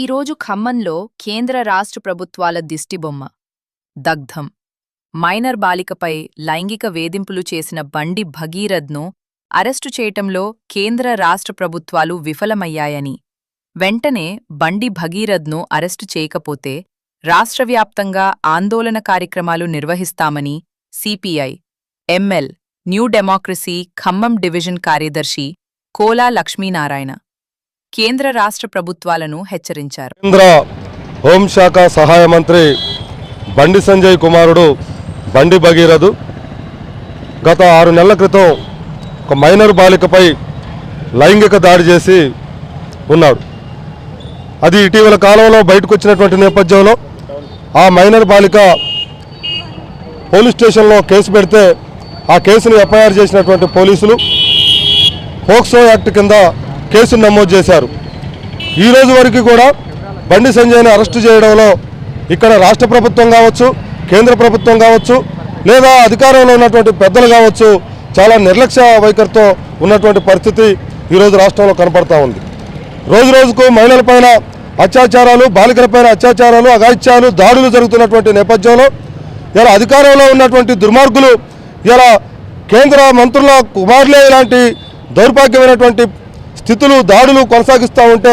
ఈరోజు ఖమ్మంలో కేంద్ర రాష్ట్ర ప్రభుత్వాల దిష్టిబొమ్మ దగ్ధం. మైనర్ బాలికపై లైంగిక వేధింపులు చేసిన బండి భగీరథ్ను అరెస్టు చేయటంలో కేంద్ర రాష్ట్ర ప్రభుత్వాలు విఫలమయ్యాయని, వెంటనే బండి భగీరథ్ను అరెస్టు చేయకపోతే రాష్ట్రవ్యాప్తంగా ఆందోళన కార్యక్రమాలు నిర్వహిస్తామని CPI ML new democracy Khammam division కార్యదర్శి కోలా లక్ష్మీనారాయణ కేంద్ర రాష్ట్ర ప్రభుత్వాలను హెచ్చరించారు. కేంద్ర హోంశాఖ సహాయ మంత్రి బండి సంజయ్ కుమారుడు బండి భగీరథ్ గత 6 నెలల క్రితం ఒక మైనర్ బాలికపై లైంగిక దాడి చేసి ఉన్నాడు. అది ఇటీవల కాలంలో బయటకు వచ్చినటువంటి నేపథ్యంలో ఆ మైనర్ బాలిక పోలీస్ స్టేషన్లో కేసు పెడితే ఆ కేసును ఎఫ్ఐఆర్ చేసినటువంటి పోలీసులు పోక్సో యాక్ట్ కింద కేసును నమోదు చేశారు. ఈ రోజు వరకు కూడా బండి సంజయ్ని అరెస్టు చేయడంలో ఇక్కడ రాష్ట్ర ప్రభుత్వం కావచ్చు, కేంద్ర ప్రభుత్వం కావచ్చు, లేదా అధికారంలో ఉన్నటువంటి పెద్దలు కావచ్చు చాలా నిర్లక్ష్య వైఖరితో ఉన్నటువంటి పరిస్థితి ఈరోజు రాష్ట్రంలో కనపడతా ఉంది. రోజు రోజుకు మహిళలపైన అత్యాచారాలు, బాలికలపైన అత్యాచారాలు, అఘాయిత్యాలు, దాడులు జరుగుతున్నటువంటి నేపథ్యంలో ఇలా అధికారంలో ఉన్నటువంటి దుర్మార్గులు ఇలా కేంద్ర మంత్రుల కుమారులే ఇలాంటి దౌర్భాగ్యమైనటువంటి స్థితులు, దాడులు కొనసాగిస్తూ ఉంటే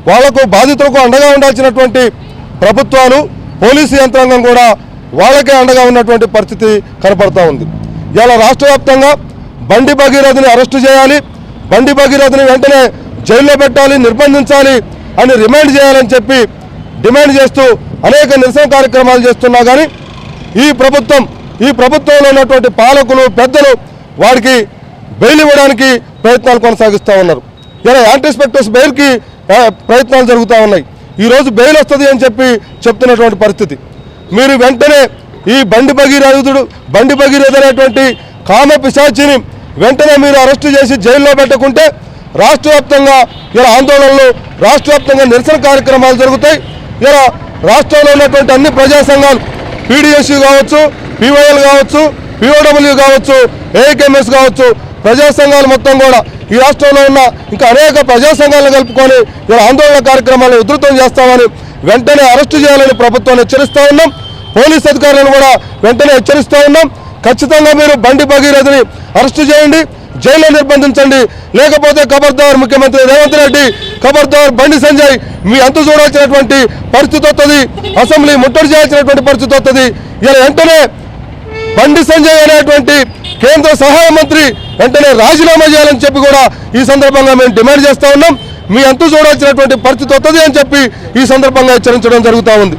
వాళ్లకు బాధితులకు అండగా ఉండాల్సినటువంటి ప్రభుత్వాలు, పోలీసు యంత్రాంగం కూడా వాళ్ళకే అండగా ఉన్నటువంటి పరిస్థితి కనపడతా ఉంది. ఇలా రాష్ట్ర వ్యాప్తంగా బండి భగీరథ్ని అరెస్టు చేయాలి, బండి భగీరథ్ని వెంటనే జైల్లో పెట్టాలి, నిర్బంధించాలి అని రిమాండ్ చేయాలని చెప్పి డిమాండ్ చేస్తూ అనేక నిరసన కార్యక్రమాలు చేస్తున్నా కానీ ఈ ప్రభుత్వంలో ఉన్నటువంటి పాలకులు, పెద్దలు వారికి బెయిల్ ఇవ్వడానికి ప్రయత్నాలు కొనసాగిస్తూ ఉన్నారు. ఇలా యాంటిస్పెక్టర్స్ బెయిల్కి ప్రయత్నాలు జరుగుతూ ఉన్నాయి. ఈరోజు బెయిల్ వస్తుంది అని చెప్పి చెప్తున్నటువంటి పరిస్థితి. మీరు వెంటనే ఈ బండి భగీరథ్ అనేటువంటి కామ పిశాచిని వెంటనే మీరు అరెస్టు చేసి జైల్లో పెట్టకుంటే రాష్ట్ర వ్యాప్తంగా ఇలా ఆందోళనలు, రాష్ట్ర వ్యాప్తంగా నిరసన కార్యక్రమాలు జరుగుతాయి. ఇలా రాష్ట్రంలో ఉన్నటువంటి అన్ని ప్రజా సంఘాలు, పీడీఎస్యూ కావచ్చు, పీవైఎల్ కావచ్చు, పీఓడబ్ల్యూ కావచ్చు, ఏఐకేఎంఎస్ కావచ్చు, ప్రజా సంఘాలు మొత్తం కూడా ఈ రాష్ట్రంలో ఉన్న ఇంకా అనేక ప్రజా సంఘాలను కలుపుకొని ఇలా ఆందోళన కార్యక్రమాలను ఉధృతం చేస్తామని వెంటనే అరెస్టు చేయాలని ప్రభుత్వాన్ని హెచ్చరిస్తూ ఉన్నాం. పోలీస్ అధికారులను కూడా వెంటనే హెచ్చరిస్తూ ఉన్నాం. ఖచ్చితంగా మీరు బండి భగీరథ్ని అరెస్టు చేయండి, జైల్లో నిర్బంధించండి. లేకపోతే ఖబర్దార్ ముఖ్యమంత్రి రేవంత్ రెడ్డి, ఖబర్దార్ బండి సంజయ్, మీ అంతు చూడాల్సినటువంటి పరిస్థితి వస్తుంది, అసెంబ్లీ ముట్టడి చేయాల్సినటువంటి పరిస్థితి వస్తుంది. ఇలా వెంటనే బండి సంజయ్ అనేటువంటి కేంద్ర సహాయ మంత్రి వెంటనే రాజీనామా చేయాలని చెప్పి కూడా ఈ సందర్భంగా మేము డిమాండ్ చేస్తూ ఉన్నాం. మీ అంతు చూడాల్సినటువంటి పరిస్థితి వస్తుంది అని చెప్పి ఈ సందర్భంగా హెచ్చరించడం జరుగుతూ ఉంది.